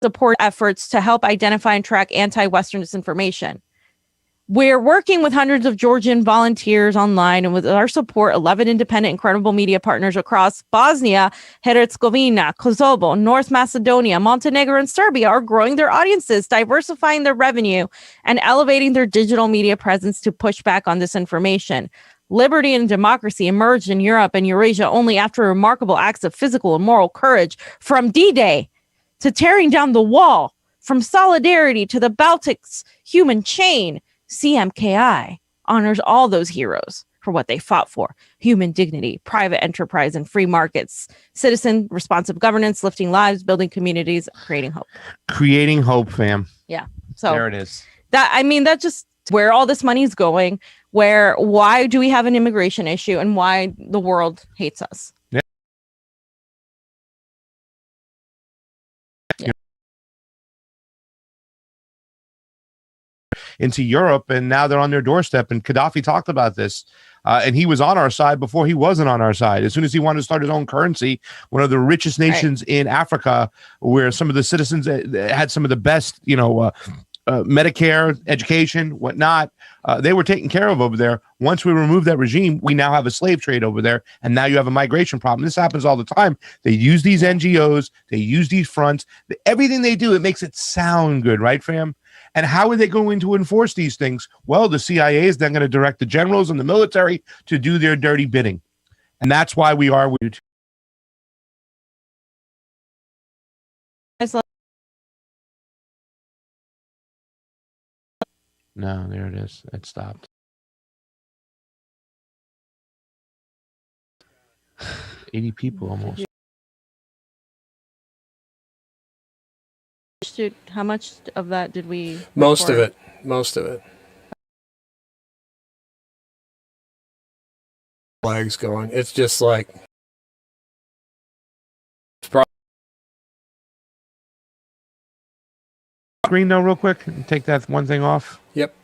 support efforts to help identify and track anti-Western disinformation. We're working with hundreds of Georgian volunteers online, and with our support, 11 independent and credible media partners across Bosnia, Herzegovina, Kosovo, North Macedonia, Montenegro, and Serbia are growing their audiences, diversifying their revenue, and elevating their digital media presence to push back on disinformation. Liberty and democracy emerged in Europe and Eurasia only after remarkable acts of physical and moral courage, from D-Day to tearing down the wall, from solidarity to the Baltic's human chain. CMKI honors all those heroes for what they fought for: human dignity, private enterprise, and free markets, citizen responsive governance, lifting lives, building communities, creating hope. Creating hope, fam. Yeah. So there it is. That's just where all this money is going, why do we have an immigration issue, and why the world hates us. Yeah. Yeah. Into Europe, and now they're on their doorstep. And Gaddafi talked about this, and he was on our side before he wasn't on our side. As soon as he wanted to start his own currency, one of the richest nations in Africa, where some of the citizens had some of the best, Medicare, education, whatnot, they were taken care of over there. Once we remove that regime, we now have a slave trade over there, and now you have a migration problem. This happens all the time. They use these NGOs, they use these fronts, everything they do, it makes it sound good, right, fam? And how are they going to enforce these things? Well, the CIA is then going to direct the generals and the military to do their dirty bidding. And that's why we are with No, there it is. It stopped. $80 people almost. How much of that did we Most record? of it. Flags going. It's just like Screen though, real quick, and take that one thing off. Yep.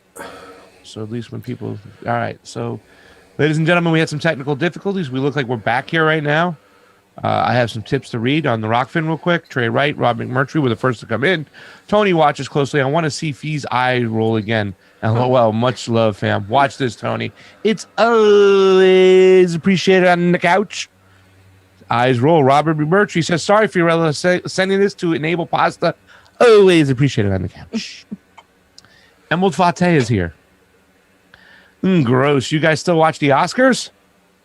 So at least when people, all right. So, ladies and gentlemen, we had some technical difficulties. We look like we're back here right now. I have some tips to read on the Rokfin real quick. Trey Wright, Rob McMurtry were the first to come in. Tony watches closely. I want to see Fee's eye roll again. LOL, much love, fam. Watch this, Tony. It's always appreciated on the couch. Eyes roll. Robert McMurtry says, sorry, Fiorella, sending this to enable pasta. Always appreciated on the couch. Emerald Fate is here. Gross. You guys still watch the Oscars?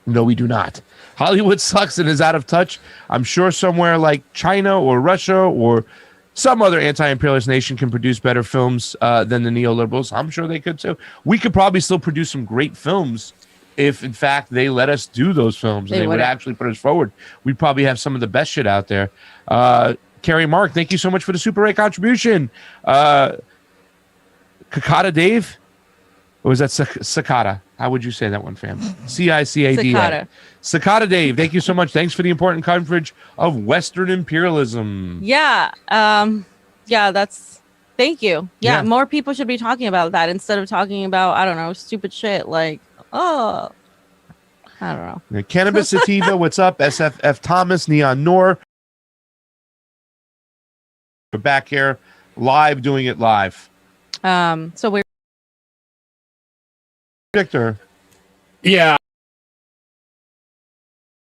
No, we do not. Hollywood sucks and is out of touch. I'm sure somewhere like China or Russia or some other anti-imperialist nation can produce better films than the neoliberals. I'm sure they could too. We could probably still produce some great films if, in fact, they let us do those films and they would actually put us forward. We'd probably have some of the best shit out there. Carrie Mark, thank you so much for the Super Ray contribution. Cicada Dave? Or was that Cicada? How would you say that one, fam? Cicada. Cicada Dave, thank you so much. Thanks for the important coverage of Western imperialism. Yeah. Thank you. Yeah, more people should be talking about that instead of talking about, I don't know, stupid shit like, I don't know. Cannabis Sativa, what's up? SFF Thomas, Neon Noor. We're back here live, doing it live. So we're Victor. Yeah.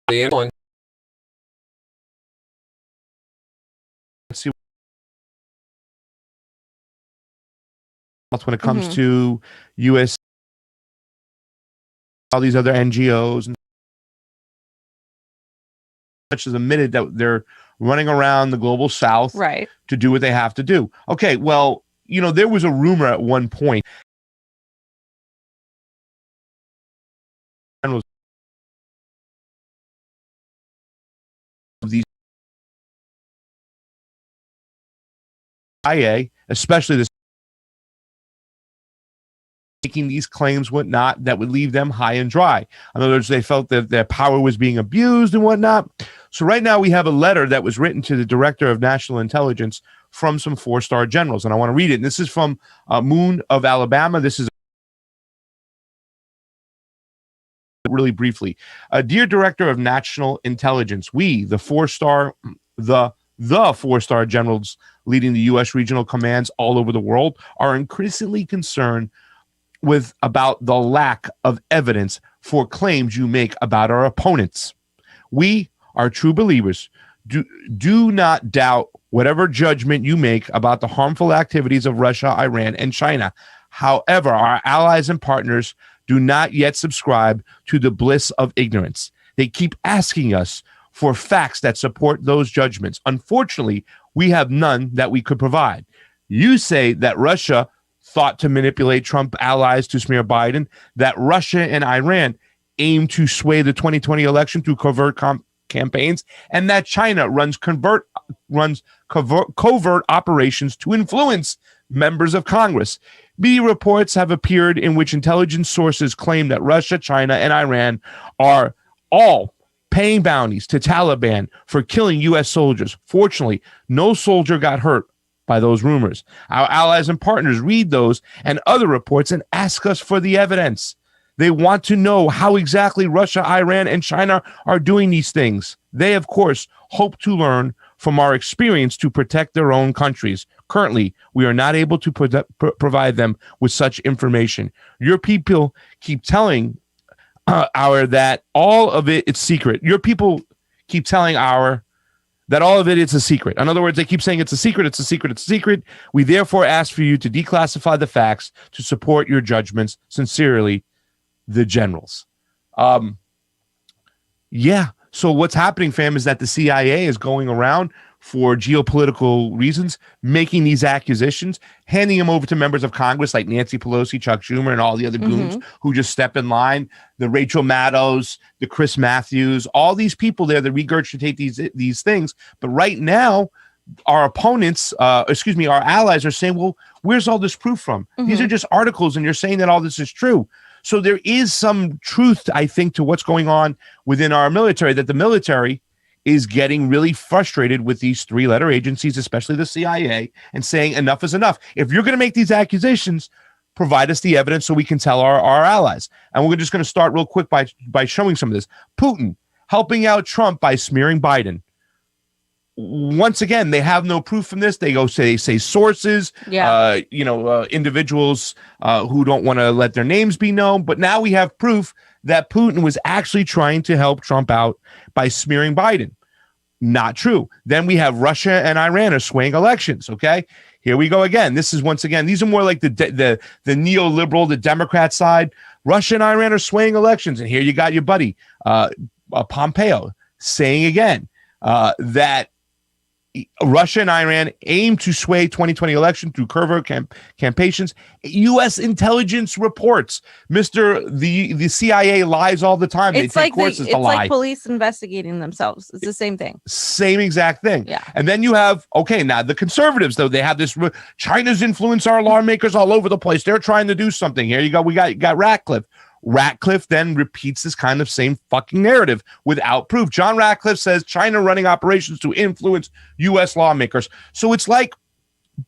The one. Let's see. When it comes to U.S. all these other NGOs and such as admitted that they're running around the global south to do what they have to do. Okay, well, there was a rumor at one point of these IA, especially this making these claims, whatnot, that would leave them high and dry. In other words, they felt that their power was being abused and whatnot. So right now we have a letter that was written to the Director of National Intelligence from some 4-star generals, and I want to read it. And this is from Moon of Alabama. This is really briefly. Dear Director of National Intelligence, we, the 4-star, the the 4-star generals leading the U.S. regional commands all over the world are increasingly concerned about the lack of evidence for claims you make about our opponents. We are true believers. Do not doubt whatever judgment you make about the harmful activities of Russia, Iran, and China. However, our allies and partners do not yet subscribe to the bliss of ignorance. They keep asking us for facts that support those judgments. Unfortunately, we have none that we could provide. You say that Russia thought to manipulate Trump allies to smear Biden, that Russia and Iran aim to sway the 2020 election through covert campaigns, and that China runs covert operations to influence members of Congress. Media reports have appeared in which intelligence sources claim that Russia, China, and Iran are all paying bounties to Taliban for killing U.S. soldiers. Fortunately, no soldier got hurt by those rumors. Our allies and partners read those and other reports and ask us for the evidence. They want to know how exactly Russia, Iran, and China are doing these things. They, of course, hope to learn from our experience to protect their own countries. Currently, we are not able to provide them with such information. Your people keep telling that all of it's secret. Your people keep telling that all of it's a secret. In other words, they keep saying it's a secret, it's a secret, it's a secret. We therefore ask for you to declassify the facts to support your judgments. Sincerely, the generals. Yeah. So what's happening, fam, is that the CIA is going around for geopolitical reasons, making these accusations, handing them over to members of Congress like Nancy Pelosi, Chuck Schumer, and all the other goons who just step in line, the Rachel Maddows, the Chris Matthews, all these people there that regurgitate these things. But right now, our opponents, our allies are saying, well, where's all this proof from? These are just articles, and you're saying that all this is true. So there is some truth, I think, to what's going on within our military, that the military is getting really frustrated with these 3-letter agencies, especially the CIA, and saying enough is enough. If you're going to make these accusations, provide us the evidence so we can tell our allies. And we're just going to start real quick by showing some of this. Putin helping out Trump by smearing Biden. Once again, they have no proof from this. They say sources, individuals who don't want to let their names be known. But now we have proof that Putin was actually trying to help Trump out by smearing Biden. Not true. Then we have Russia and Iran are swaying elections. Okay, here we go again. This is once again, these are more like the neoliberal, the Democrat side. Russia and Iran are swaying elections. And here you got your buddy, Pompeo, saying again that Russia and Iran aim to sway 2020 election through covert campaigns. U.S. intelligence reports. The CIA lies all the time. It's they take courses to lie. Like police investigating themselves. It's the same thing. Same exact thing. Yeah. And then you have, now the conservatives, though, they have this, China's influence our lawmakers all over the place. They're trying to do something. Here you go. We got Ratcliffe. Ratcliffe then repeats this kind of same fucking narrative without proof. John Ratcliffe says China running operations to influence U.S. lawmakers. So it's like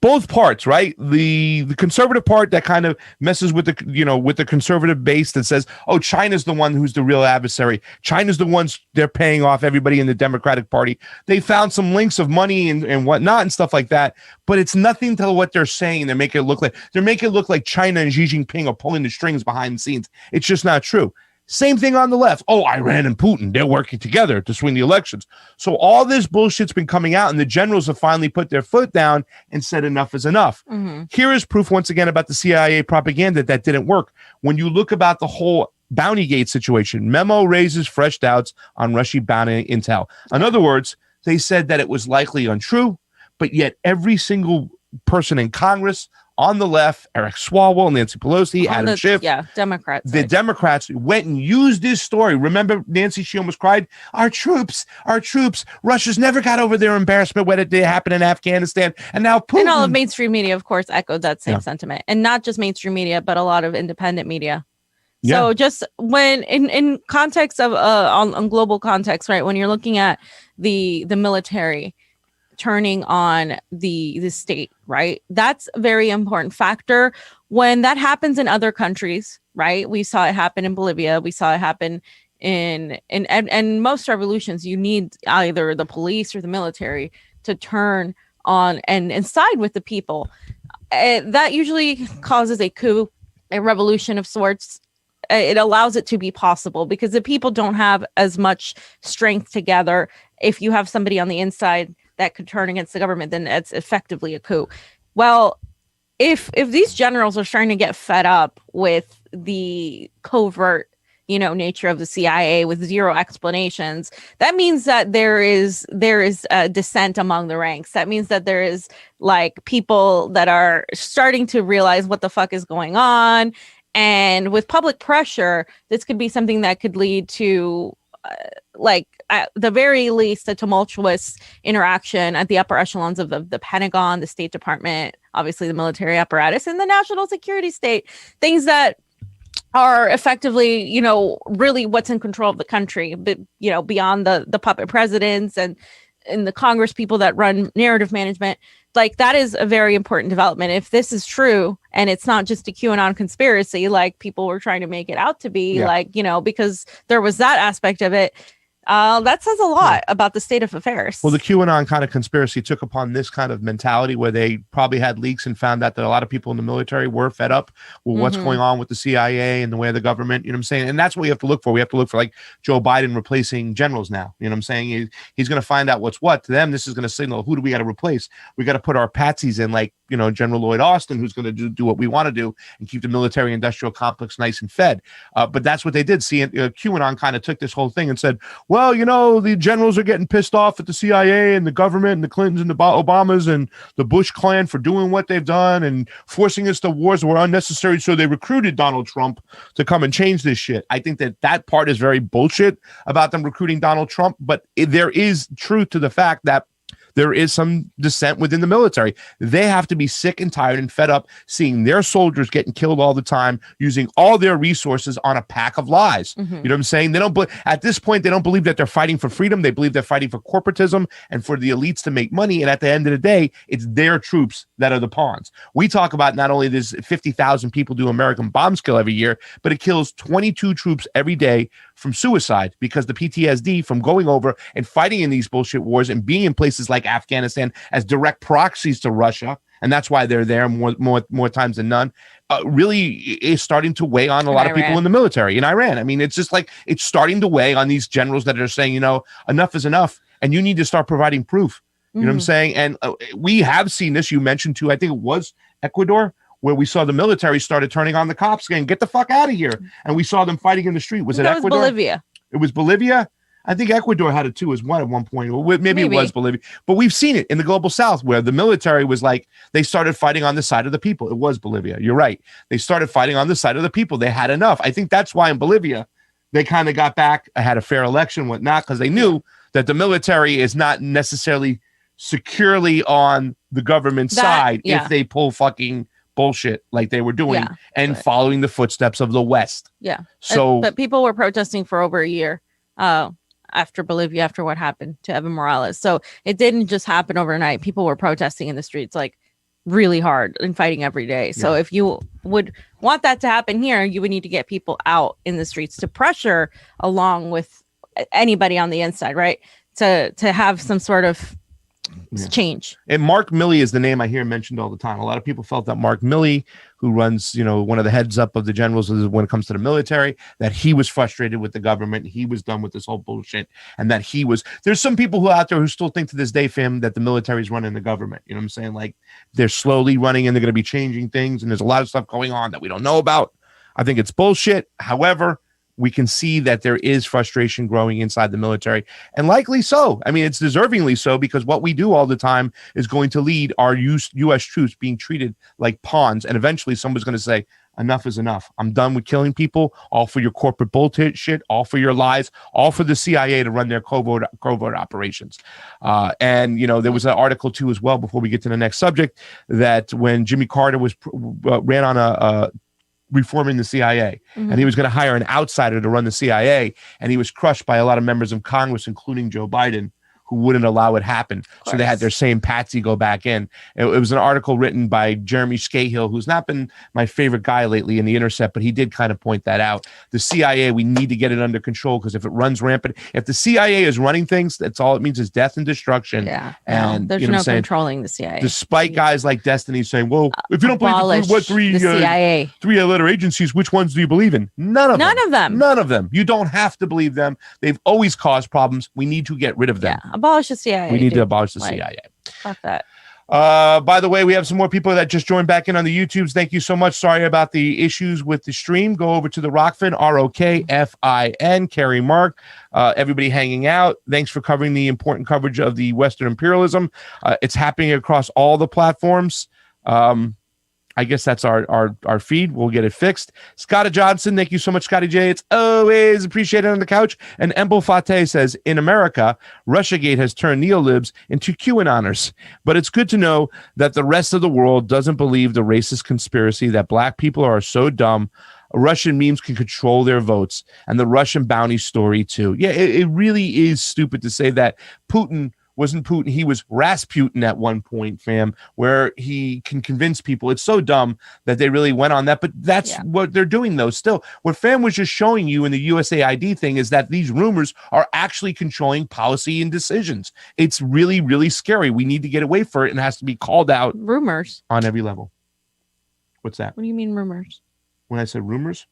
both parts, right? The conservative part that kind of messes with the conservative base that says, oh, China's the one who's the real adversary. China's the ones they're paying off everybody in the Democratic Party. They found some links of money and whatnot and stuff like that, but it's nothing to what they're saying. They're making it look like China and Xi Jinping are pulling the strings behind the scenes. It's just not true. Same thing on the left. Oh, Iran and Putin, they're working together to swing the elections. So all this bullshit's been coming out, and the generals have finally put their foot down and said enough is enough. Here is proof once again about the CIA propaganda that didn't work. When you look about the whole Bountygate situation, memo raises fresh doubts on Russian bounty intel. In other words, they said that it was likely untrue, but yet every single person in Congress, on the left, Eric Swalwell, Nancy Pelosi, Adam Schiff. Democrats. The Democrats went and used this story. Remember, Nancy, she almost cried, our troops, Russia's never got over their embarrassment when it did happen in Afghanistan. And now Putin. And all of mainstream media, of course, echoed that same sentiment. And not just mainstream media, but a lot of independent media. So just when in context of on global context, right, when you're looking at the military turning on the state, right? That's a very important factor. When that happens in other countries, right? We saw it happen in Bolivia. We saw it happen in most revolutions. You need either the police or the military to turn on and side with the people. That usually causes a coup, a revolution of sorts. It allows it to be possible because the people don't have as much strength together. If you have somebody on the inside that could turn against the government, then it's effectively a coup. Well, if these generals are starting to get fed up with the covert, nature of the CIA with zero explanations, that means that there is a dissent among the ranks. That means that there is like people that are starting to realize what the fuck is going on. And with public pressure, this could be something that could lead to at the very least, a tumultuous interaction at the upper echelons of the Pentagon, the State Department, obviously the military apparatus, and the national security state, things that are effectively, really what's in control of the country, but, beyond the puppet presidents and the Congress people that run narrative management. Like, that is a very important development. If this is true and it's not just a QAnon conspiracy, like people were trying to make it out to be, because there was that aspect of it. That says a lot about the state of affairs. Well, the QAnon kind of conspiracy took upon this kind of mentality where they probably had leaks and found out that a lot of people in the military were fed up with what's going on with the CIA and the way of the government, you know what I'm saying? And that's what we have to look for. We have to look for like Joe Biden replacing generals now, you know what I'm saying? He's going to find out what's what. To them, this is going to signal, who do we got to replace? We got to put our patsies in, like, General Lloyd Austin, who's going to do what we want to do and keep the military industrial complex nice and fed. But that's what they did. See, QAnon kind of took this whole thing and said, well, the generals are getting pissed off at the CIA and the government and the Clintons and the Obamas and the Bush clan for doing what they've done and forcing us to wars that were unnecessary. So they recruited Donald Trump to come and change this shit. I think that part is very bullshit about them recruiting Donald Trump. But there is truth to the fact that there is some dissent within the military. They have to be sick and tired and fed up seeing their soldiers getting killed all the time, using all their resources on a pack of lies. You know what I'm saying? At this point, they don't believe that they're fighting for freedom. They believe they're fighting for corporatism and for the elites to make money. And at the end of the day, it's their troops that are the pawns. We talk about not only does 50,000 people do American bombs kill every year, but it kills 22 troops every day from suicide because the PTSD from going over and fighting in these bullshit wars and being in places like Afghanistan as direct proxies to Russia, and that's why they're there more times than none, really is starting to weigh on a lot of people in the military in Iran. I mean, it's just like it's starting to weigh on these generals that are saying, enough is enough, and you need to start providing proof. You know what I'm saying? And we have seen this. You mentioned too, I think it was Ecuador, where we saw the military started turning on the cops saying, get the fuck out of here. And we saw them fighting in the street. Was it Ecuador? It was Bolivia. It was Bolivia? I think Ecuador had it too as well at one point. Maybe it was Bolivia. But we've seen it in the global south where the military was like, they started fighting on the side of the people. It was Bolivia. You're right. They started fighting on the side of the people. They had enough. I think that's why in Bolivia, they kind of got back, had a fair election, whatnot, because they knew that the military is not necessarily securely on the government side if they pull fucking bullshit like they were doing following the footsteps of the West. Yeah. So, but people were protesting for over a year after Bolivia, after what happened to Evo Morales. So it didn't just happen overnight. People were protesting in the streets like really hard and fighting every day. So if you would want that to happen here, you would need to get people out in the streets to pressure along with anybody on the inside, right? To have some sort of change. And Mark Milley is the name I hear mentioned all the time. A lot of people felt that Mark Milley, who runs, one of the heads up of the generals when it comes to the military, that he was frustrated with the government. He was done with this whole bullshit. And that there's some people who out there who still think to this day, fam, that the military is running the government. You know what I'm saying? Like they're slowly running and they're going to be changing things. And there's a lot of stuff going on that we don't know about. I think it's bullshit. However, we can see that there is frustration growing inside the military, and likely so. I mean, it's deservingly so, because what we do all the time is going to lead our U.S. troops being treated like pawns. And eventually someone's going to say, enough is enough. I'm done with killing people, all for your corporate bullshit shit, all for your lies, all for the CIA to run their covert operations. And, there was an article too as well, before we get to the next subject, that when Jimmy Carter ran on a reforming the CIA, and he was going to hire an outsider to run the CIA, and he was crushed by a lot of members of Congress, including Joe Biden, who wouldn't allow it happen. So they had their same patsy go back in. It was an article written by Jeremy Scahill, who's not been my favorite guy lately in The Intercept, but he did kind of point that out. The CIA, we need to get it under control, because if it runs rampant, if the CIA is running things, that's all it means is death and destruction. Yeah. And there's no controlling the CIA. Despite guys like Destiny saying, well, if you don't believe what three letter agencies, which ones do you believe in? None of them. None of them. You don't have to believe them. They've always caused problems. We need to get rid of them. Yeah, abolish the CIA. We need to abolish the CIA. Fuck that. By the way, we have some more people that just joined back in on the YouTubes. Thank you so much. Sorry about the issues with the stream. Go over to the Rokfin, Rokfin, Carrie Mark, everybody hanging out. Thanks for covering the important coverage of the Western imperialism. It's happening across all the platforms. I guess that's our feed. We'll get it fixed. Scotty Johnson, thank you so much, Scotty J. It's always appreciated on the couch. And Embel Fateh says, in America, Russiagate has turned neolibs into QAnoners. But it's good to know that the rest of the world doesn't believe the racist conspiracy that black people are so dumb Russian memes can control their votes, and the Russian bounty story too. Yeah, it really is stupid to say that Putin wasn't Putin. He was Rasputin at one point, fam, where he can convince people. It's so dumb that they really went on that. But that's what they're doing, though. Still, what fam was just showing you in the USAID thing is that these rumors are actually controlling policy and decisions. It's really, really scary. We need to get away from it, and it has to be called out. Rumors on every level. What's that? What do you mean rumors? When I said rumors?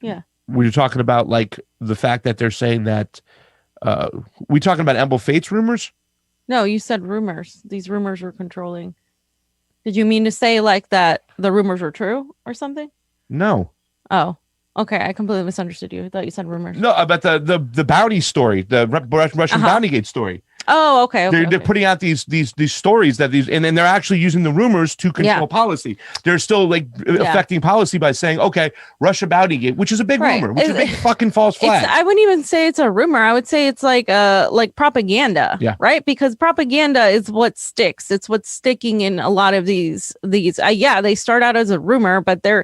Yeah. Were you talking about like the fact that they're saying that we talking about Embel Fate's rumors? No, you said rumors. These rumors were controlling. Did you mean to say like that the rumors were true or something? No. Oh, okay. I completely misunderstood you. I thought you said rumors. No, about the bounty story, the Russian bounty gate story. Oh, okay. They're putting out these stories that and then they're actually using the rumors to control policy. They're still like affecting policy by saying, okay, Russia bounty gate, which is a big rumor, which is a big fucking false flag. I wouldn't even say it's a rumor. I would say it's like propaganda, right? Because propaganda is what sticks. It's what's sticking in a lot of these. They start out as a rumor, but they're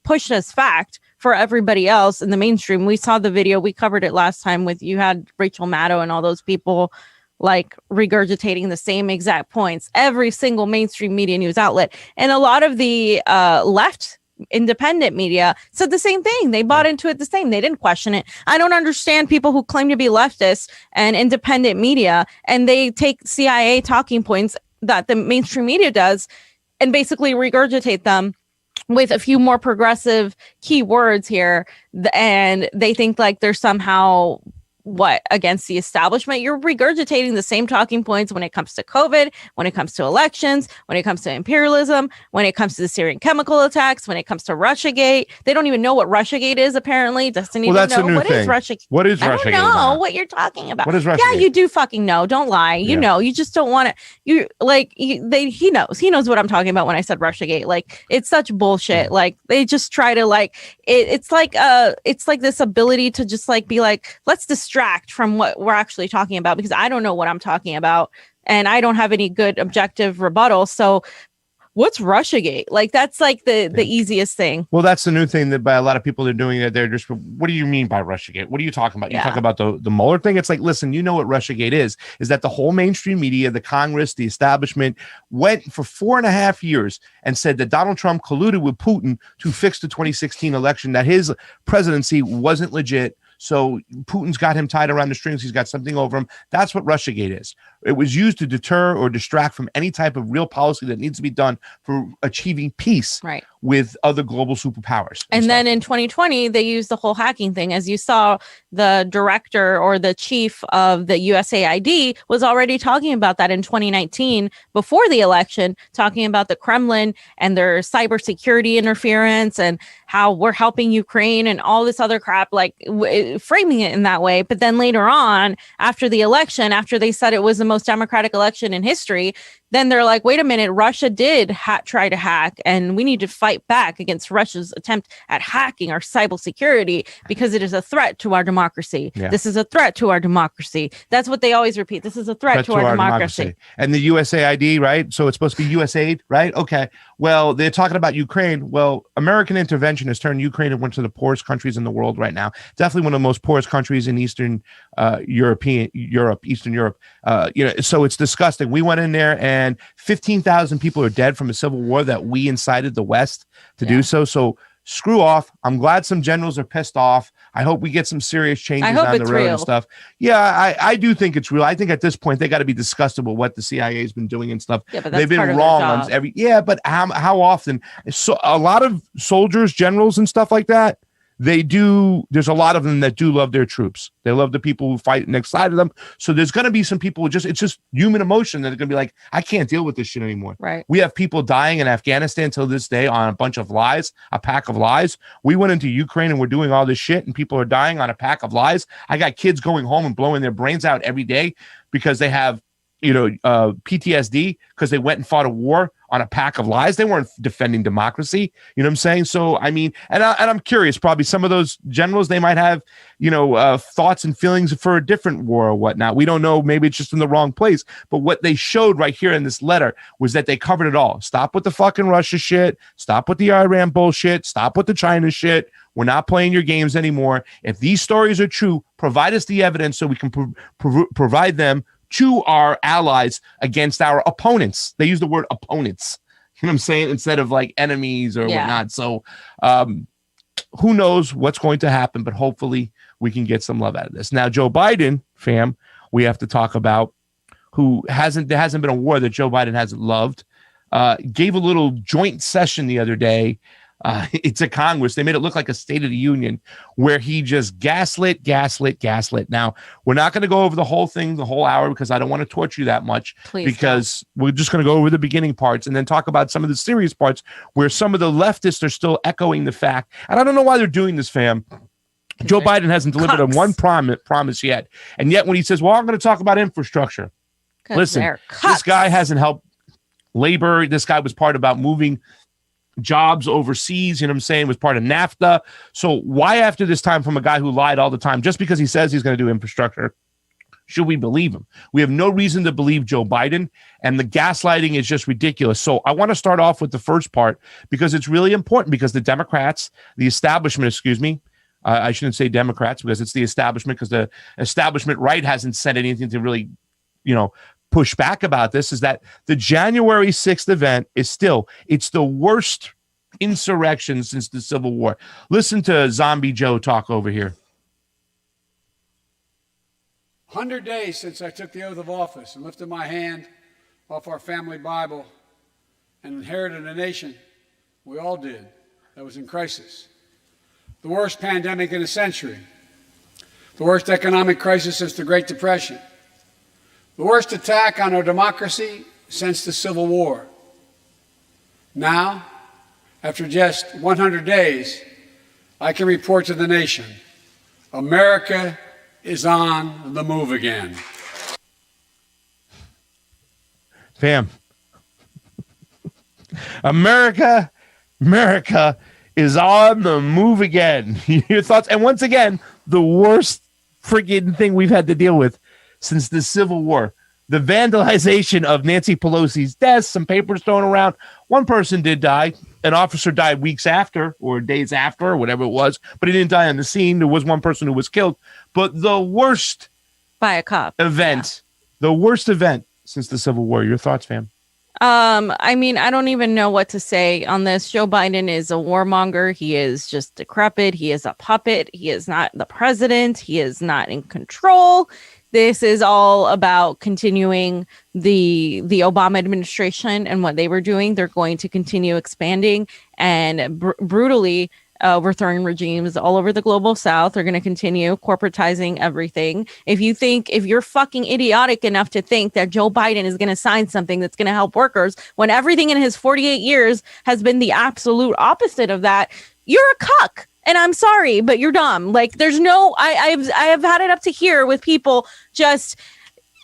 pushed as fact for everybody else in the mainstream. We saw the video. We covered it last time with you had Rachel Maddow and all those people like regurgitating the same exact points, every single mainstream media news outlet. And a lot of the left independent media said the same thing. They bought into it the same. They didn't question it. I don't understand people who claim to be leftists and independent media, and they take CIA talking points that the mainstream media does and basically regurgitate them with a few more progressive keywords here. And they think like they're somehow against the establishment. You're regurgitating the same talking points when it comes to COVID, when it comes to elections, when it comes to imperialism, when it comes to the Syrian chemical attacks, when it comes to Russiagate. They don't even know what Russiagate is, apparently. Doesn't even know what is Russiagate. What is Russiagate? I don't know what you're talking about. What is Russiagate? Yeah, you do fucking know. Don't lie. You know, you just don't want to. You like he knows. He knows what I'm talking about when I said Russiagate. Like it's such bullshit. Like they just try to like it's like this ability to just like be like, let's distract from what we're actually talking about, because I don't know what I'm talking about and I don't have any good objective rebuttal. So what's Russiagate? Like that's like the easiest thing. Well, that's the new thing that by a lot of people are doing that. They're just, what do you mean by Russiagate? What are you talking about? You talk about the Mueller thing. It's like, listen, you know what Russiagate is that the whole mainstream media, the Congress, the establishment went for 4.5 years and said that Donald Trump colluded with Putin to fix the 2016 election, that his presidency wasn't legit. So Putin's got him tied around the strings. He's got something over him. That's what Russiagate is. It was used to deter or distract from any type of real policy that needs to be done for achieving peace with other global superpowers. And then in 2020, they used the whole hacking thing. As you saw, the director or the chief of the USAID was already talking about that in 2019 before the election, talking about the Kremlin and their cybersecurity interference and how we're helping Ukraine and all this other crap, like framing it in that way. But then later on, after the election, after they said it was the most democratic election in history, then they're like, wait a minute, Russia did try to hack, and we need to fight back against Russia's attempt at hacking our cybersecurity because it is a threat to our democracy. Yeah. This is a threat to our democracy. That's what they always repeat. This is a threat to our democracy. And the USAID, right? So it's supposed to be USAID, right? Okay. Well, they're talking about Ukraine. Well, American intervention has turned Ukraine into one of the poorest countries in the world right now. Definitely one of the most poorest countries in Eastern Eastern Europe. So it's disgusting. We went in there and 15,000 people are dead from a civil war that we incited the West to do so. So screw off. I'm glad some generals are pissed off. I hope we get some serious changes on the road and stuff. Yeah, I do think it's real. I think at this point they got to be disgusted with what the CIA has been doing and stuff. Yeah, but they've been wrong on every. Yeah, but how often? So a lot of soldiers, generals, and stuff like that. They do. There's a lot of them that do love their troops. They love the people who fight next side of them. So there's going to be some people it's just human emotion that are going to be like, I can't deal with this shit anymore. Right. We have people dying in Afghanistan till this day on a bunch of lies, a pack of lies. We went into Ukraine and we're doing all this shit and people are dying on a pack of lies. I got kids going home and blowing their brains out every day because they have, PTSD because they went and fought a war on a pack of lies. They weren't defending democracy. You know what I'm saying? So, I mean, and I'm curious, probably some of those generals, they might have, thoughts and feelings for a different war or whatnot. We don't know. Maybe it's just in the wrong place. But what they showed right here in this letter was that they covered it all. Stop with the fucking Russia shit. Stop with the Iran bullshit. Stop with the China shit. We're not playing your games anymore. If these stories are true, provide us the evidence so we can provide them to our allies against our opponents. They use the word opponents, you know what I'm saying, instead of like enemies or whatnot. So who knows what's going to happen, but hopefully we can get some love out of this. Now, Joe Biden, fam, we have to talk about there hasn't been a war that Joe Biden hasn't loved. Gave a little joint session the other day. It's a Congress. They made it look like a State of the Union where he just gaslit. Now, we're not going to go over the whole thing, the whole hour, because I don't want to torture you that much. Please because we're just going to go over the beginning parts and then talk about some of the serious parts where some of the leftists are still echoing the fact. And I don't know why they're doing this, fam. Joe Biden hasn't delivered on one promise yet. And yet when he says, well, I'm going to talk about infrastructure. Listen, this guy hasn't helped labor. This guy was part about moving jobs overseas, you know what I'm saying, was part of NAFTA. So why after this time from a guy who lied all the time, just because he says he's going to do infrastructure, should we believe him? We have no reason to believe Joe Biden, and the gaslighting is just ridiculous. So I want to start off with the first part because it's really important because the Democrats, the establishment, I shouldn't say Democrats because it's the establishment because the establishment right hasn't said anything to really, push back about this, is that the January 6th event it's the worst insurrection since the Civil War. Listen to Zombie Joe talk over here. 100 days since I took the oath of office and lifted my hand off our family Bible and inherited a nation we all did that was in crisis. The worst pandemic in a century. The worst economic crisis since the Great Depression. The worst attack on our democracy since the Civil War. Now, after just 100 days, I can report to the nation, America is on the move again. Fam, America is on the move again. Your thoughts? And once again, the worst friggin' thing we've had to deal with since the Civil War. The vandalization of Nancy Pelosi's desk, some papers thrown around. One person did die. An officer died weeks after or days after or whatever it was, but he didn't die on the scene. There was one person who was killed. But the worst by a cop event, the worst event since the Civil War. Your thoughts, fam? I mean, I don't even know what to say on this. Joe Biden is a warmonger. He is just decrepit. He is a puppet. He is not the president. He is not in control. This is all about continuing the Obama administration and what they were doing. They're going to continue expanding and brutally overthrowing regimes all over the global south. They're going to continue corporatizing everything. If you're fucking idiotic enough to think that Joe Biden is going to sign something that's going to help workers when everything in his 48 years has been the absolute opposite of that, you're a cuck. And I'm sorry, but you're dumb. Like, there's no, I have had it up to here with people just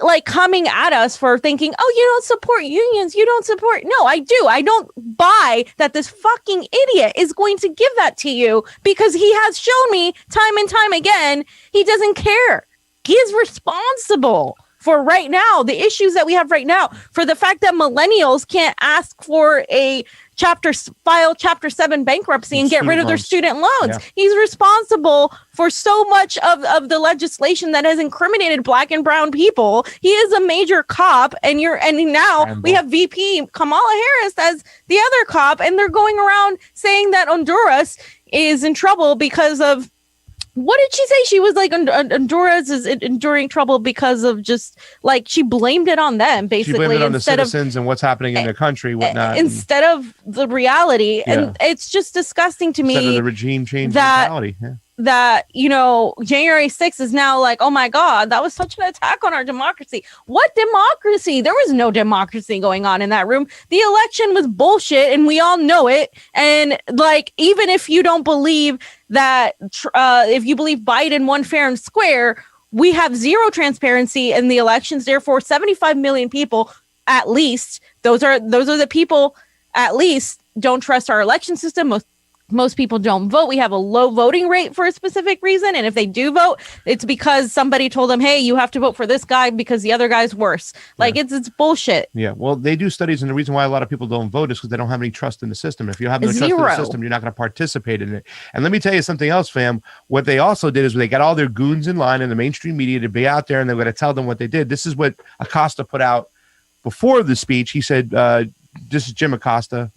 like coming at us for thinking, oh, you don't support unions, you don't support. No, I do. I don't buy that this fucking idiot is going to give that to you, because he has shown me time and time again he doesn't care. He is responsible for right now, the issues that we have right now, for the fact that millennials can't ask for a chapter 7 bankruptcy and get rid of their student loans. Yeah. He's responsible for so much of the legislation that has incriminated Black and brown people. He is a major cop, and now we have VP Kamala Harris as the other cop, and they're going around saying that Honduras is in trouble because of, what did she say? She was like, Honduras is enduring trouble because of just like, she blamed it on them, basically. She blamed it on the citizens and what's happening in their country, whatnot. Instead of the reality. Yeah. And it's just disgusting to me. Instead of the regime change mentality. Yeah. That, January 6th is now like, oh my God, that was such an attack on our democracy. What democracy? There was no democracy going on in that room. The election was bullshit, and we all know it. And like, even if you don't believe that, if you believe Biden won fair and square, we have zero transparency in the elections. Therefore, 75 million people, at least, those are the people, at least, don't trust our election system. Most people don't vote. We have a low voting rate for a specific reason. And if they do vote, it's because somebody told them, hey, you have to vote for this guy because the other guy's worse. Like, it's bullshit. Yeah. Well, they do studies, and the reason why a lot of people don't vote is because they don't have any trust in the system. If you have no trust in the system, you're not going to participate in it. And let me tell you something else, fam. What they also did is they got all their goons in line in the mainstream media to be out there, and they're going to tell them what they did. This is what Acosta put out before the speech. He said, this is Jim Acosta,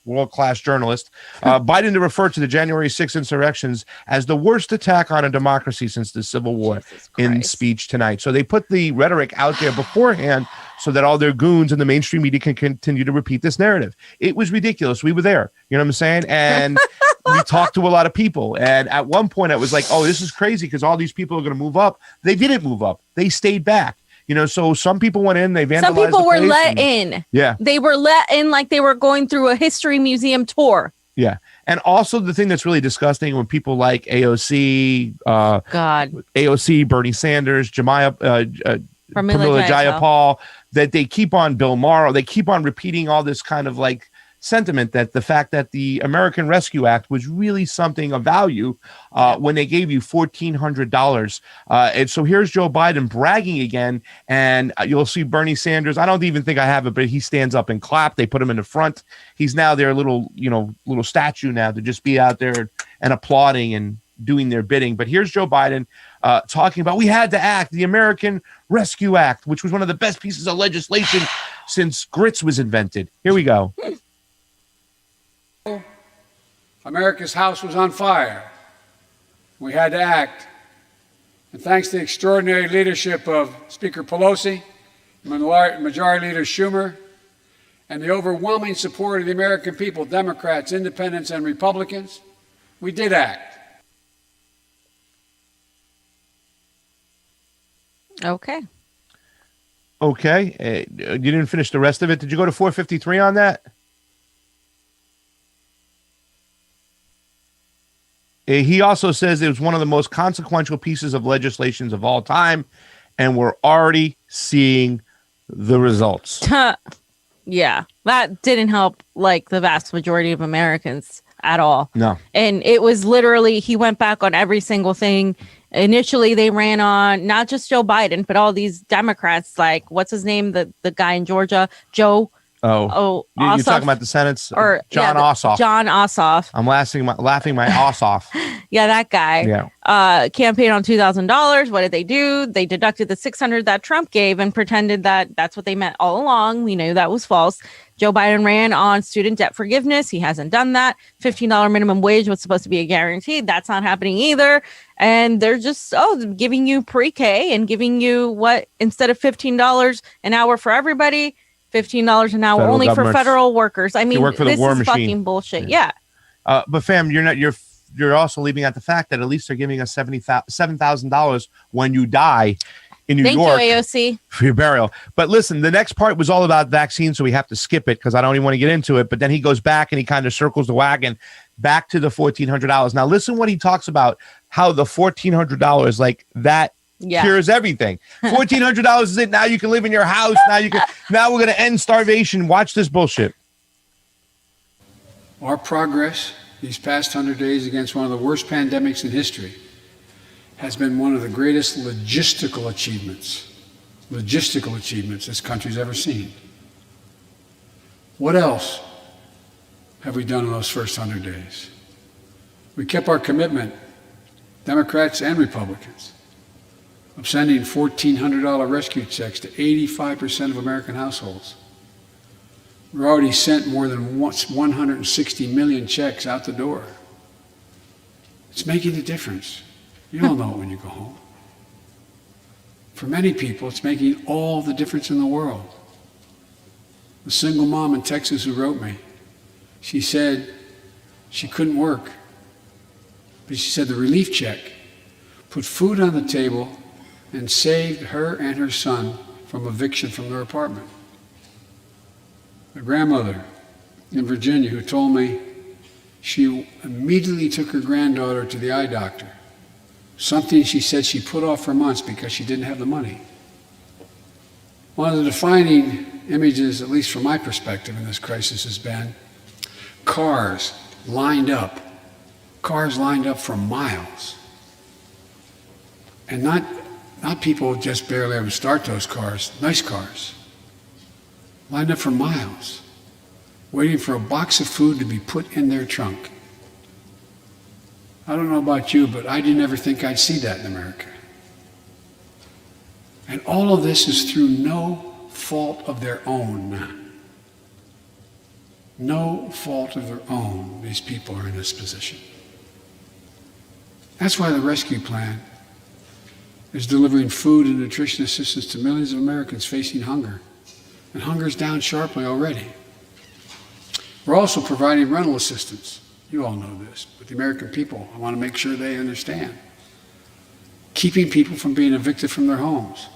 world-class journalist. Biden to refer to the January 6th insurrections as the worst attack on a democracy since the Civil War in speech tonight. So they put the rhetoric out there beforehand so that all their goons in the mainstream media can continue to repeat this narrative. It was ridiculous. We were there. You know what I'm saying? And we talked to a lot of people. And at one point I was like, oh, this is crazy because all these people are going to move up. They didn't move up. They stayed back. So some people went in, they vandalized. Some people were let in. Yeah. They were let in like they were going through a history museum tour. Yeah. And also the thing that's really disgusting when people like AOC, AOC, Bernie Sanders, Pramila Jayapal, that they keep on Bill Maher, they keep on repeating all this kind of like sentiment that the fact that the American Rescue Act was really something of value when they gave you $1,400. And so here's Joe Biden bragging again, and you'll see Bernie Sanders. I don't even think I have it, but he stands up and clap. They put him in the front. He's now their little statue now to just be out there and applauding and doing their bidding. But here's Joe Biden talking about, we had to act, the American Rescue Act, which was one of the best pieces of legislation since grits was invented. Here we go. America's house was on fire. We had to act. And thanks to the extraordinary leadership of Speaker Pelosi, Majority Leader Schumer, and the overwhelming support of the American people, Democrats, Independents, and Republicans, we did act. Okay. Okay. You didn't finish the rest of it. Did you go to 453 on that? He also says it was one of the most consequential pieces of legislation of all time, and we're already seeing the results. Yeah, that didn't help like the vast majority of Americans at all. No. And it was literally, he went back on every single thing. Initially, they ran on not just Joe Biden, but all these Democrats, like, what's his name? The guy in Georgia, Joe. You're talking about the Senate's John Ossoff. John Ossoff. I'm laughing my ass off. Yeah, that guy. Yeah. Campaign on $2,000. What did they do? They deducted the $600 that Trump gave and pretended that that's what they meant all along. We knew that was false. Joe Biden ran on student debt forgiveness. He hasn't done that. $15 minimum wage was supposed to be a guarantee. That's not happening either. And they're just giving you pre-K and giving you what, instead of $15 an hour for everybody, $15 an hour federal only for federal workers. I mean, this is fucking bullshit. Yeah. But fam, you're also leaving out the fact that at least they're giving us $7,000 when you die in New York. Thank you, AOC. For your burial. But listen, the next part was all about vaccines, so we have to skip it because I don't even want to get into it. But then he goes back and he kind of circles the wagon back to the $1,400. Now listen what he talks about, how the $1,400, like that cures everything. $1,400 is it. Now you can live in your house. Now we're going to end starvation. Watch this bullshit. Our progress these past 100 days against one of the worst pandemics in history has been one of the greatest logistical achievements this country's ever seen. What else have we done in those first 100 days? We kept our commitment, Democrats and Republicans, of sending $1,400 rescue checks to 85% of American households. We've already sent more than 160 million checks out the door. It's making a difference. You all know it when you go home. For many people, it's making all the difference in the world. The single mom in Texas who wrote me, she said she couldn't work, but she said the relief check put food on the table and saved her and her son from eviction from their apartment. A grandmother in Virginia who told me she immediately took her granddaughter to the eye doctor, something she said she put off for months because she didn't have the money. One of the defining images, at least from my perspective in this crisis, has been cars lined up for miles. And not people just barely able to start those cars, nice cars, lined up for miles, waiting for a box of food to be put in their trunk. I don't know about you, but I didn't ever think I'd see that in America. And all of this is through no fault of their own. No fault of their own, these people are in this position. That's why the rescue plan is delivering food and nutrition assistance to millions of Americans facing hunger. And hunger is down sharply already. We're also providing rental assistance. You all know this, but the American people, I want to make sure they understand. Keeping people from being evicted from their homes.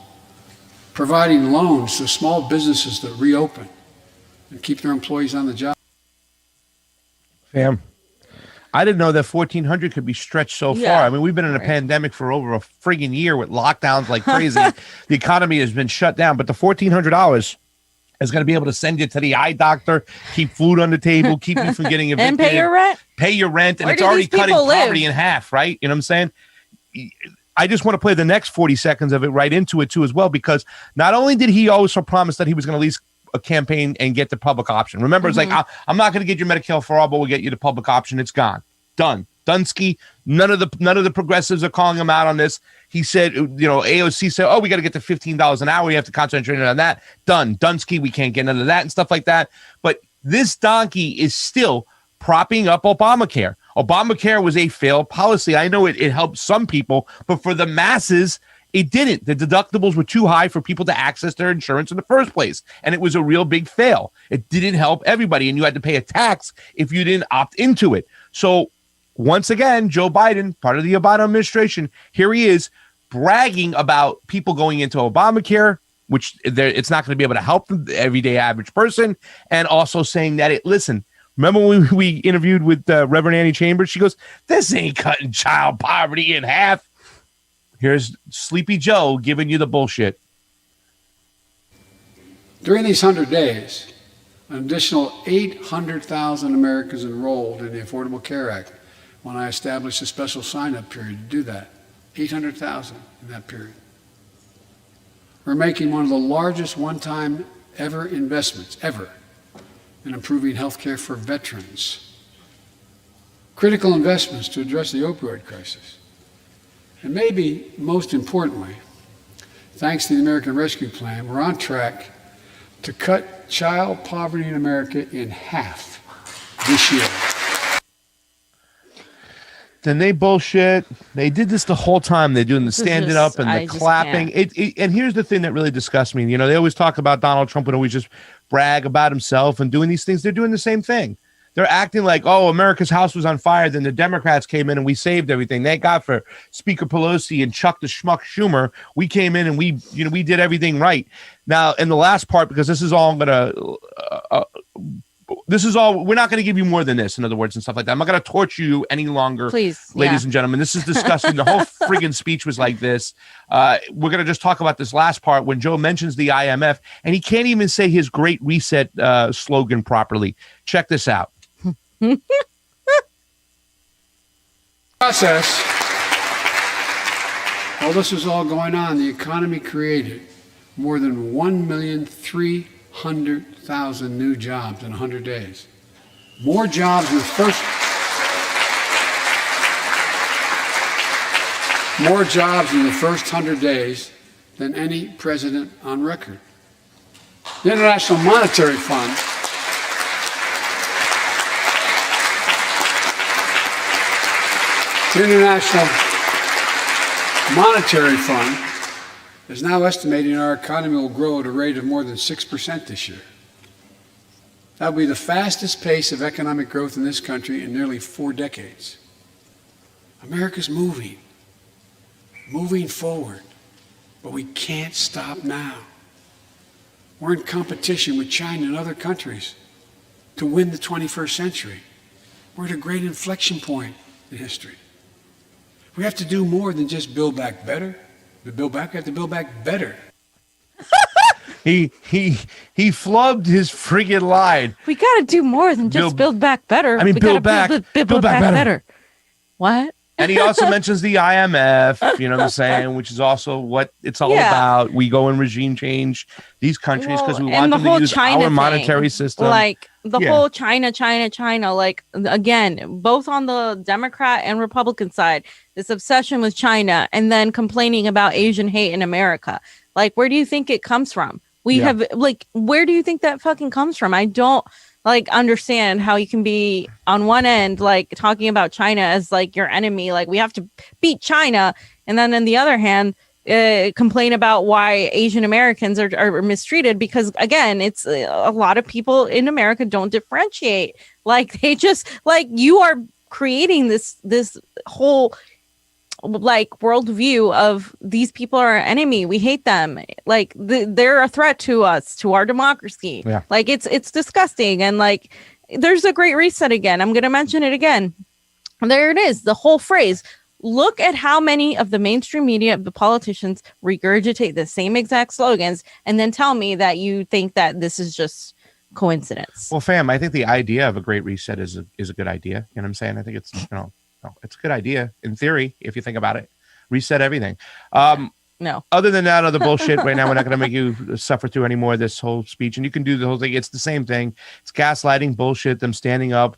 Providing loans to small businesses that reopen and keep their employees on the job. Fam, I didn't know that 1,400 could be stretched so far. I mean, we've been in a pandemic for over a friggin' year with lockdowns like crazy. The economy has been shut down, but the $1,400 is going to be able to send you to the eye doctor, keep food on the table, keep you from getting evicted. And pay your rent. And it's already cutting poverty in half, right? You know what I'm saying? I just want to play the next 40 seconds of it right into it, too, as well, because not only did he also promise that he was going to release a campaign and get the public option. Remember, it's like, I'm not going to get your Medicare for all, but we'll get you the public option. It's gone. Done. Dunsky. None of the progressives are calling him out on this. He said, AOC said, we got to get to $15 an hour. We have to concentrate on that. Done. Dunsky, we can't get none of that and stuff like that. But this donkey is still propping up Obamacare. Obamacare was a failed policy. I know it helped some people, but for the masses, it didn't. The deductibles were too high for people to access their insurance in the first place. And it was a real big fail. It didn't help everybody. And you had to pay a tax if you didn't opt into it. So once again, Joe Biden, part of the Obama administration, here he is bragging about people going into Obamacare, which it's not going to be able to help the everyday average person. And also saying that remember when we interviewed with Reverend Annie Chambers? She goes, this ain't cutting child poverty in half. Here's Sleepy Joe giving you the bullshit. During these 100 days, an additional 800,000 Americans enrolled in the Affordable Care Act when I established a special sign-up period to do that. 800,000 in that period. We're making one of the largest one-time ever investments, ever, in improving health care for veterans. Critical investments to address the opioid crisis. And maybe most importantly, thanks to the American Rescue Plan, we're on track to cut child poverty in America in half this year. Then they bullshit. They did this the whole time. They're doing the standing up and the clapping. And here's the thing that really disgusts me. They always talk about Donald Trump and always just brag about himself and doing these things. They're doing the same thing. They're acting like, America's house was on fire. Then the Democrats came in and we saved everything. Thank God for Speaker Pelosi and Chuck the Schmuck Schumer. We came in and we did everything right. Now, in the last part, because this is all I'm going to this is all. We're not going to give you more than this. In other words, and stuff like that. I'm not going to torture you any longer, please, ladies and gentlemen. This is disgusting. The whole friggin' speech was like this. We're going to just talk about this last part when Joe mentions the IMF, and he can't even say his Great Reset slogan properly. Check this out. Process. While this was all going on, the economy created more than 1,300,000 new jobs in 100 days. More jobs in the first 100 days than any president on record. The International Monetary Fund is now estimating our economy will grow at a rate of more than 6% this year. That will be the fastest pace of economic growth in this country in nearly 4 decades. America's moving forward, but we can't stop now. We're in competition with China and other countries to win the 21st century. We're at a great inflection point in history. We have to do more than just build back better. We have to build back better. He flubbed his friggin' line. We got to do more than just build back better. I mean, build back better. What? And he also mentions the IMF, you know what I'm saying, which is also what it's all about. We go and regime change these countries because we want them to use our monetary system. Like the whole China. Like, again, both on the Democrat and Republican side, this obsession with China and then complaining about Asian hate in America. Like, where do you think it comes from? Where do you think that fucking comes from? I don't understand how you can be on one end talking about China as your enemy, we have to beat China, and then on the other hand complain about why Asian Americans are mistreated, because again, it's a lot of people in America don't differentiate. They just you are creating this whole worldview of these people are our enemy, we hate them, they're a threat to us, to our democracy. It's disgusting. And there's a Great Reset again. I'm gonna mention it again. There it is, the whole phrase. Look at how many of the mainstream media, the politicians, regurgitate the same exact slogans and then tell me that you think that this is just coincidence. Well, fam, I think the idea of a Great Reset is a good idea. You know what I'm saying? I think it's it's a good idea in theory if you think about it. Reset everything. No. Other than that, other bullshit. Right now, we're not going to make you suffer through any more of this whole speech, and you can do the whole thing. It's the same thing. It's gaslighting bullshit. Them standing up.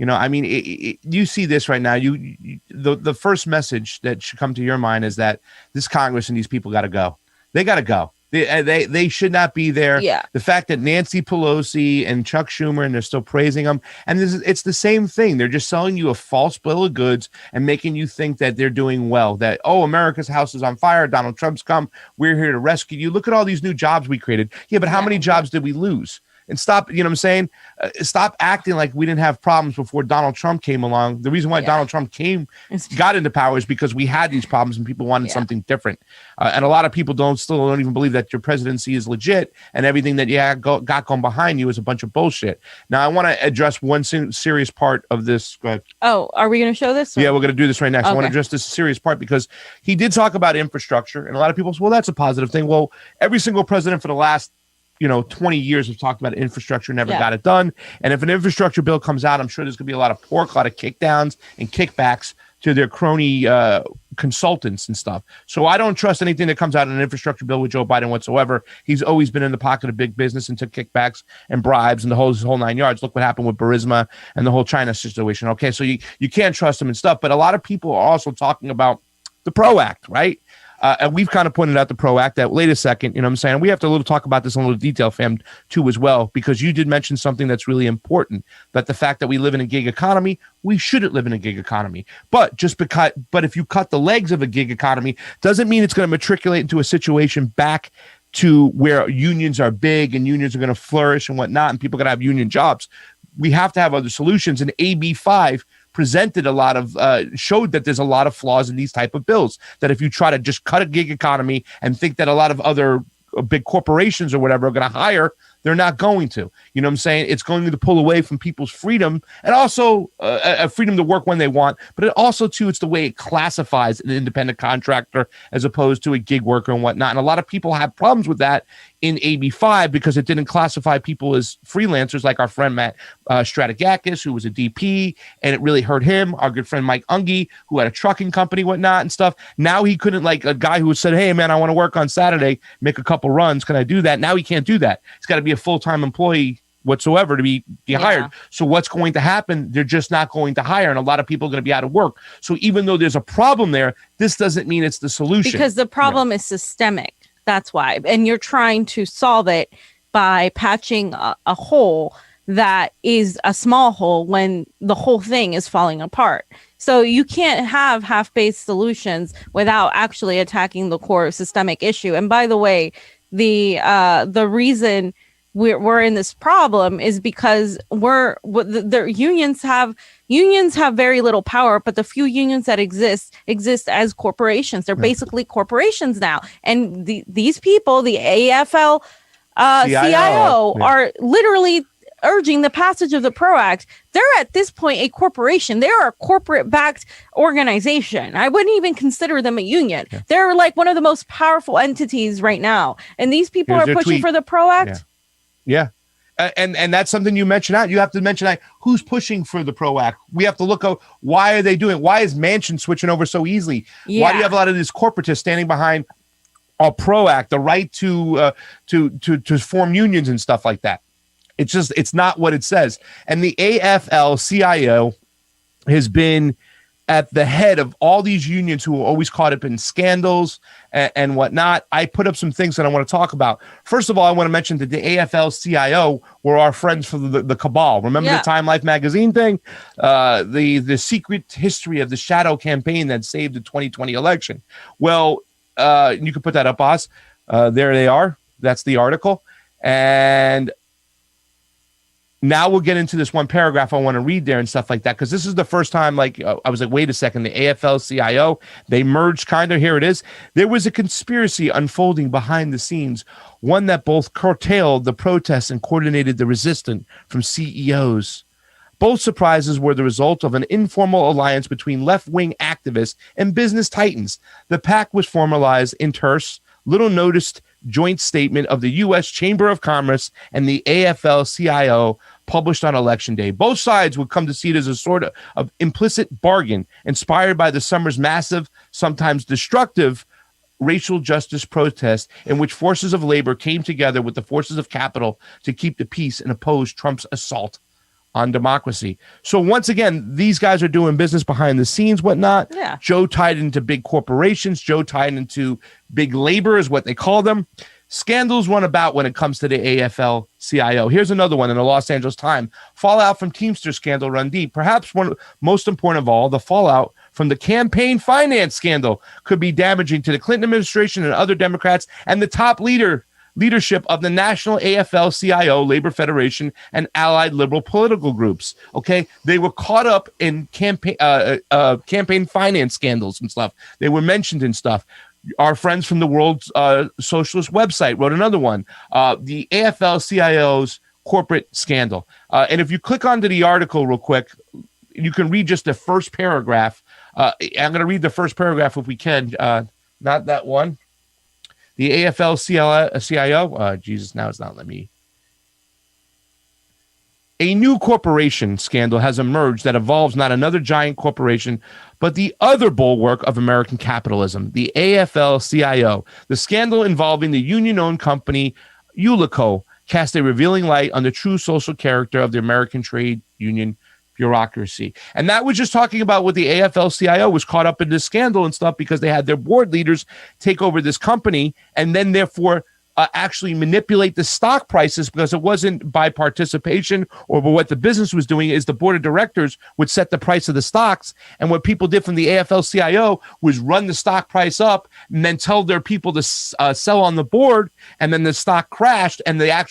I mean, you see this right now. The first message that should come to your mind is that this Congress and these people got to go. They got to go. They should not be there. Yeah. The fact that Nancy Pelosi and Chuck Schumer, and they're still praising them, and it's the same thing. They're just selling you a false bill of goods and making you think that they're doing well. That, oh, America's house is on fire. Donald Trump's come. We're here to rescue you. Look at all these new jobs we created. Yeah, but how many jobs did we lose? And stop, you know what I'm saying? Stop acting like we didn't have problems before Donald Trump came along. The reason why Donald Trump got into power is because we had these problems and people wanted something different. And a lot of people still don't even believe that your presidency is legit and everything that got going behind you is a bunch of bullshit. Now, I want to address one serious part of this. Go ahead. Oh, are we going to show this? Yeah, we're going to do this right next. Okay. I want to address this serious part because he did talk about infrastructure, and a lot of people say, well, that's a positive thing. Well, every single president for the last 20 years have talked about infrastructure, never got it done. And if an infrastructure bill comes out, I'm sure there's going to be a lot of pork, a lot of kickdowns and kickbacks to their crony consultants and stuff. So I don't trust anything that comes out in an infrastructure bill with Joe Biden whatsoever. He's always been in the pocket of big business and took kickbacks and bribes and the whole 9 yards. Look what happened with Burisma and the whole China situation. Okay, so you can't trust him and stuff. But a lot of people are also talking about the PRO Act, right? And we've kind of pointed out the PRO Act that, wait a second, you know what I'm saying? We have to talk about this in a little detail, fam, too, as well, because you did mention something that's really important, that the fact that we live in a gig economy, we shouldn't live in a gig economy. But if you cut the legs of a gig economy, doesn't mean it's going to matriculate into a situation back to where unions are big and unions are going to flourish and whatnot, and people are going to have union jobs. We have to have other solutions, and AB 5 presented showed that there's a lot of flaws in these type of bills, that if you try to just cut a gig economy and think that a lot of other big corporations or whatever are going to hire They're not going to. You know what I'm saying? It's going to pull away from people's freedom, and also a freedom to work when they want. But it also, too, it's the way it classifies an independent contractor as opposed to a gig worker and whatnot. And a lot of people have problems with that in AB5 because it didn't classify people as freelancers, like our friend Matt Strategakis, who was a DP, and it really hurt him. Our good friend Mike Unge, who had a trucking company, whatnot, and stuff. Now he couldn't, like a guy who said, hey, man, I want to work on Saturday, make a couple runs. Can I do that? Now he can't do that. He's got to be a full-time employee whatsoever to be hired. So what's going to happen? They're just not going to hire, and a lot of people are going to be out of work. So even though there's a problem there, this doesn't mean it's the solution. Because the problem is systemic. That's why. And you're trying to solve it by patching a hole that is a small hole when the whole thing is falling apart. So you can't have half-baked solutions without actually attacking the core systemic issue. And by the way, the reason we're in this problem is because the unions have very little power, but the few unions that exist as corporations. They're basically corporations now, and these people, the AFL CIO, are literally urging the passage of the PRO Act. They're at this point a corporation. They are a corporate-backed organization. I wouldn't even consider them a union. Yeah. They're like one of the most powerful entities right now, and these people are pushing for the PRO Act. Yeah. And that's something you mentioned out. You have to mention that who's pushing for the PRO Act. We have to look at why are they doing it? Why is Manchin switching over so easily? Yeah. Why do you have a lot of these corporatists standing behind a PRO Act, the right to form unions and stuff like that? It's not what it says. And the AFL-CIO has been at the head of all these unions who are always caught up in scandals and whatnot. I put up some things that I want to talk about. First of all, I want to mention that the AFL-CIO were our friends from the cabal. Remember the Time Life magazine thing? The secret history of the shadow campaign that saved the 2020 election. Well, you can put that up, Oz. There they are. That's the article. And now we'll get into this one paragraph I want to read there and stuff like that, because this is the first time, I was like, wait a second, the AFL-CIO, they merged kind of, here it is. There was a conspiracy unfolding behind the scenes, one that both curtailed the protests and coordinated the resistance from CEOs. Both surprises were the result of an informal alliance between left-wing activists and business titans. The pact was formalized in terse, little-noticed joint statement of the U.S. Chamber of Commerce and the AFL-CIO published on Election Day. Both sides would come to see it as a sort of implicit bargain inspired by the summer's massive, sometimes destructive, racial justice protest in which forces of labor came together with the forces of capital to keep the peace and oppose Trump's assault on democracy. So once again, these guys are doing business behind the scenes, whatnot. Yeah. Joe tied into big corporations. Joe tied into big labor is what they call them. Scandals run about when it comes to the AFL-CIO. Here's another one in the Los Angeles Times. Fallout from Teamster scandal run deep. Perhaps one most important of all, the fallout from the campaign finance scandal could be damaging to the Clinton administration and other Democrats and the top leadership of the National AFL-CIO, Labor Federation, and allied liberal political groups. Okay, they were caught up in campaign finance scandals and stuff. They were mentioned in stuff. Our friends from the World Socialist website wrote another one, the AFL-CIO's corporate scandal. And if you click onto the article real quick, you can read just the first paragraph. I'm going to read the first paragraph if we can, not that one. The AFL-CIO, Jesus, now it's not letting me. A new corporation scandal has emerged that involves not another giant corporation, but the other bulwark of American capitalism, the AFL-CIO. The scandal involving the union-owned company Ulico cast a revealing light on the true social character of the American trade union bureaucracy. And that was just talking about what the AFL-CIO was caught up in this scandal and stuff because they had their board leaders take over this company and then therefore actually manipulate the stock prices, because it wasn't by participation or by what the business was doing. Is the board of directors would set the price of the stocks, and what people did from the AFL-CIO was run the stock price up and then tell their people to sell on the board, and then the stock crashed and the actual